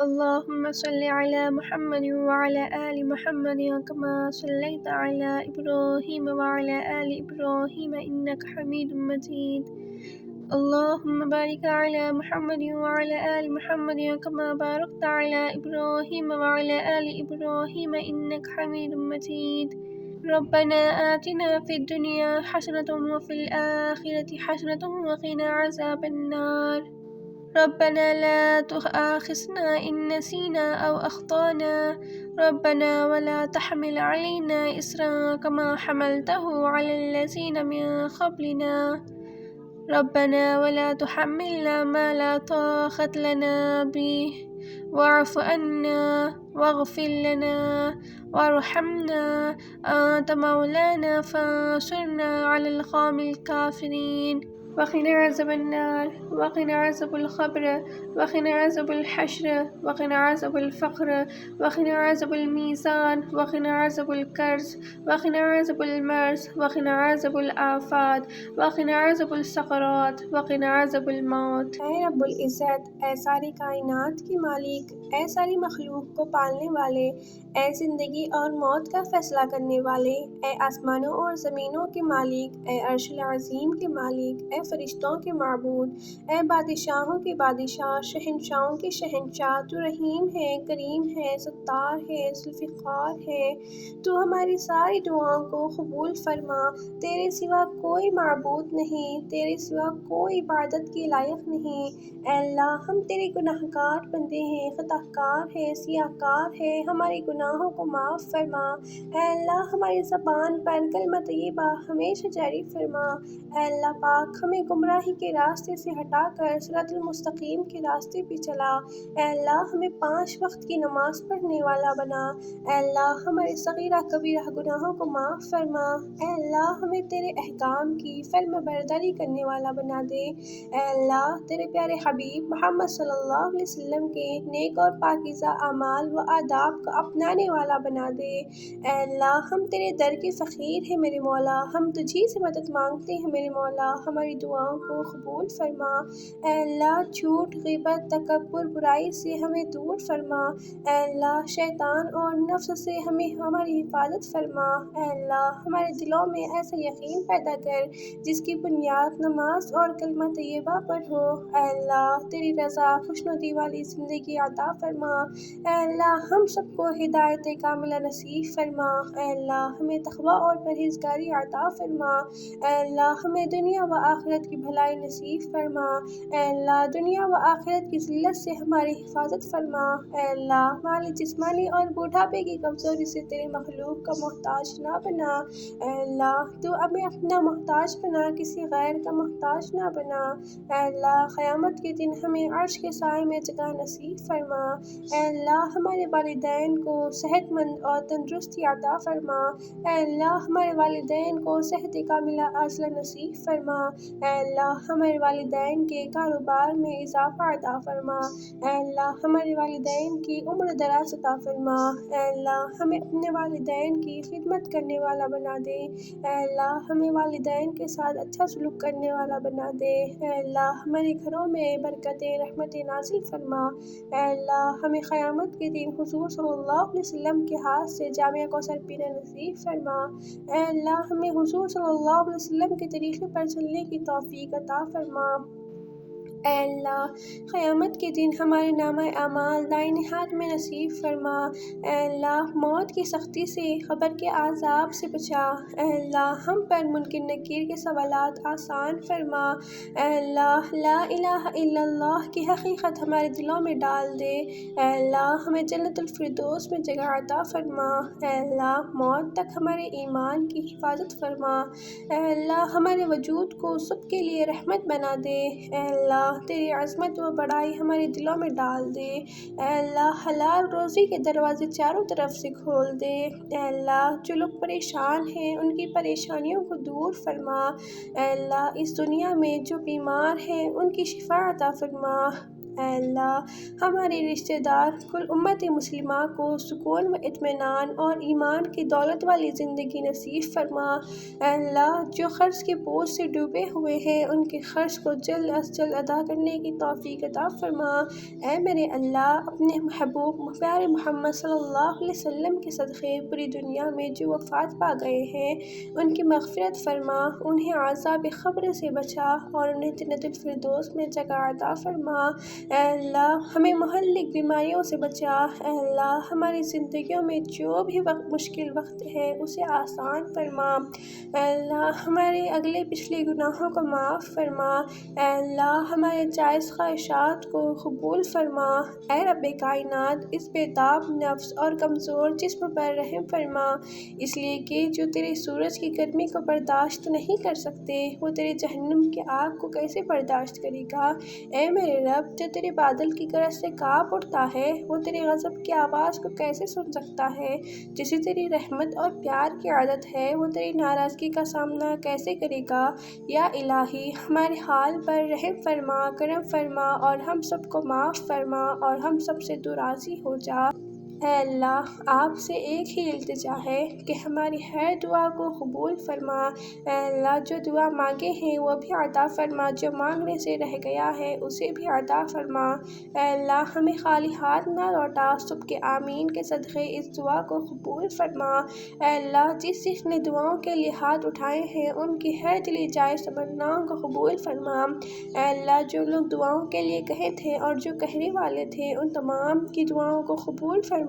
اللهم صل على محمد وعلى آل محمد كما صليت على إبراهيم وعلى آل إبراهيم إنك حميد مجيد. اللهم بارك على محمد وعلى آل محمد كما باركت على إبراهيم وعلى آل إبراهيم إنك حميد مجيد. ربنا آتنا في الدنيا حسنة وفي الآخرة حسنة وقنا عذاب النار. ربنا لا تؤاخذنا إن نسينا أو أخطأنا. ربنا ولا تحمل علينا إصرا كما حملته على الذين من قبلنا. ربنا ولا تحملنا ما لا طاقة لنا به واعف عنا واغفر لنا وارحمنا أنت مولانا فانصرنا على القوم الكافرين. وقنا عذاب النار وقنا عذاب القبر وقنا عذاب الحشر وقنا عذاب الفقر وقنا عذاب الميزان وقنا عذاب الكرز وقنا عذاب المرض وقنا عذاب الآفات وقنا عذاب السقرات وقنا عذاب الموت۔ اے رب العزت، اے ساری کائنات کے مالک، اے ساری مخلوق کو پالنے والے، اے زندگی اور موت کا فیصلہ کرنے والے، اے آسمانوں اور زمینوں کے مالک، اے عرش العظیم کے مالک، اے فرشتوں کے معبود، اے بادشاہوں کے بادشاہ، شہنشاہوں کے شہنشاہ، تو رحیم ہے، کریم ہے، ستار ہے، ذوالفقار ہے۔ تو ہماری ساری دعاؤں کو قبول فرما۔ تیرے سوا کوئی معبود نہیں، تیرے سوا کوئی عبادت کے لائق نہیں۔ اے اللہ، ہم تیرے گناہ گار بندے ہیں، خطا کار ہیں، سیاہ کار ہیں، ہمارے گناہوں کو معاف فرما۔ اے اللہ، ہماری زبان پر کلمہ طیبہ ہمیشہ جاری فرما۔ اے اللہ پاک، ہمیں گمراہی کے راستے سے ہٹا کر صراط المستقیم کے راستے پہ چلا۔ اے اللہ، ہمیں 5 وقت کی نماز پڑھنے والا بنا۔ اے اللہ، ہمارے صغیرہ کبیرہ گناہوں کو معاف فرما۔ اے اللہ، ہمیں تیرے احکام کی فرما برداری کرنے والا بنا دے۔ اے اللہ، تیرے پیارے حبیب محمد صلی اللہ علیہ وسلم کے نیک اور پاکیزہ اعمال و آداب کو اپنانے والا بنا دے۔ اے اللہ، ہم تیرے در کے فقیر ہیں میرے مولا، ہم تجھی سے مدد مانگتے ہیں میرے مولا، ہماری دعاؤں کو قبول فرما۔ اے اللہ، جھوٹ، غیبت، تکبر، برائی سے ہمیں دور فرما۔ اے اللہ، شیطان اور نفس سے ہماری حفاظت فرما۔ اے اللہ، ہمارے دلوں میں ایسا یقین پیدا کر جس کی بنیاد نماز اور کلمہ طیبہ پر ہو۔ اے اللہ، تیری رضا خوشنودی والی زندگی عطا فرما۔ اے اللہ، ہم سب کو ہدایت کاملہ نصیب فرما۔ اے اللہ، ہمیں تقویٰ اور پرہیزگاری عطا فرما۔ اے اللہ، ہمیں دنیا و آخرت کی بھلائی نصیب فرما۔ اے اللہ، دنیا و آخرت کی ذلت سے ہماری حفاظت فرما۔ اے اللہ، ہماری جسمانی اور بوڑھاپے کی کمزوری سے تیرے مخلوق کا محتاج نہ بنا۔ اے اللہ، تو ہمیں اپنا محتاج بنا، کسی غیر کا محتاج نہ بنا۔ اے اللہ، قیامت کے دن ہمیں عرش کے سائے میں جگہ نصیب فرما۔ اے اللہ، ہمارے والدین کو صحت مند اور تندرستی عطا فرما۔ اے اللہ، ہمارے والدین کو صحت کاملہ عاجلہ نصیب فرما۔ اے اللہ، ہمارے والدین کے کاروبار میں اضافہ عطا فرما۔ اے اللہ، ہمارے والدین کی عمر دراز عطا فرما۔ اے اللہ، ہمیں اپنے والدین کی خدمت کرنے والا بنا دے۔ اے اللہ، ہمیں والدین کے ساتھ اچھا سلوک کرنے والا بنا دے۔ اے اللہ، ہمارے گھروں میں برکتیں رحمتیں نازل فرما۔ اے اللہ، ہمیں قیامت کے دن حضور صلی اللہ علیہ وسلم کے ہاتھ سے جامعہ کوثر پینا نصیب فرما۔ اے اللہ، ہمیں حضور صلی اللہ علیہ وسلم کے طریقے پر چلنے کی توفیق عطا فرما۔ اے اللہ، قیامت کے دن ہمارے نامہ اعمال دائیں ہاتھ میں نصیب فرما۔ اے اللہ، موت کی سختی سے، قبر کے عذاب سے بچا۔ اے اللہ، ہم پر منکر نکیر کے سوالات آسان فرما۔ اے اللہ، لا الہ الا اللہ کی حقیقت ہمارے دلوں میں ڈال دے۔ اے اللہ، ہمیں جنت الفردوس میں جگہ عطا فرما۔ اے اللہ، موت تک ہمارے ایمان کی حفاظت فرما۔ اے اللہ، ہمارے وجود کو سب کے لیے رحمت بنا دے۔ اے اللہ، تیری عظمت و بڑائی ہمارے دلوں میں ڈال دے۔ اے اللہ، حلال روزی کے دروازے چاروں طرف سے کھول دے۔ اے اللہ، جو لوگ پریشان ہیں ان کی پریشانیوں کو دور فرما۔ اے اللہ، اس دنیا میں جو بیمار ہیں ان کی شفا عطا فرما۔ اے اللہ ہمارے رشتہ دار کل امت مسلمہ کو سکون و اطمینان اور ایمان کی دولت والی زندگی نصیب فرما۔ اے اللہ جو قرض کے بوجھ سے ڈوبے ہوئے ہیں ان کے قرض کو جلد از جلد ادا کرنے کی توفیق عطا فرما۔ اے میرے اللہ اپنے محبوب پیارے محمد صلی اللہ علیہ وسلم کے صدقے پوری دنیا میں جو وفات پا گئے ہیں ان کی مغفرت فرما، انہیں عذاب قبر سے بچا اور انہیں جنت الفردوس میں جگہ عطا فرما۔ اے اللہ ہمیں مہلک بیماریوں سے بچا۔ اے اللہ ہماری زندگیوں میں جو بھی مشکل وقت ہے اسے آسان فرما۔ اے اللہ ہمارے اگلے پچھلے گناہوں کو معاف فرما۔ اے اللہ ہمارے جائز خواہشات کو قبول فرما۔ اے رب کائنات اس بے تاب نفس اور کمزور جسم پر رحم فرما، اس لیے کہ جو تیرے سورج کی گرمی کو برداشت نہیں کر سکتے وہ تیرے جہنم کی آگ کو کیسے برداشت کرے گا۔ اے میرے رب جو تیرے بادل کی گرج سے کانپ اٹھتا ہے وہ تیرے غضب کی آواز کو کیسے سن سکتا ہے۔ جسے تیری رحمت اور پیار کی عادت ہے وہ تیری ناراضگی کا سامنا کیسے کرے گا۔ یا الہی ہمارے حال پر رحم فرما، کرم فرما اور ہم سب کو معاف فرما اور ہم سب سے تو راضی ہو جا۔ اے اللہ آپ سے ایک ہی التجا ہے کہ ہماری ہر دعا کو قبول فرما۔ اے اللہ جو دعا مانگے ہیں وہ بھی عطا فرما، جو مانگنے سے رہ گیا ہے اسے بھی عطا فرما۔ اے اللہ ہمیں خالی ہاتھ نہ لوٹا، سب کے آمین کے صدقے اس دعا کو قبول فرما۔ اے اللہ جس جس نے دعاؤں کے لیے ہاتھ اٹھائے ہیں ان کی ہر دلی جائز تمناؤں کو قبول فرما۔ اے اللہ جو لوگ دعاؤں کے لیے کہے تھے اور جو کہنے والے تھے ان تمام کی دعاؤں کو قبول فرما۔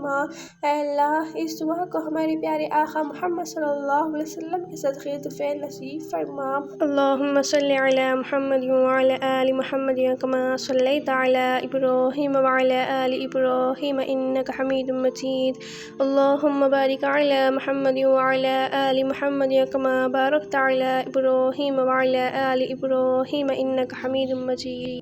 اے اللہ اس دعا کو ہمارے پیارے آقا محمد صلی اللہ علیہ وسلم کے صدقے طفیل نصیب فرما۔ اللہم صلی علی محمد وعلی آل محمد کما صلیت علی ابراہیم وعلی آل ابراہیم انک حمید مجید۔ اللہم بارک علی محمد وعلی آل محمد کما بارکت علی ابراہیم وعلی آل ابراہیم انک حمید مجید۔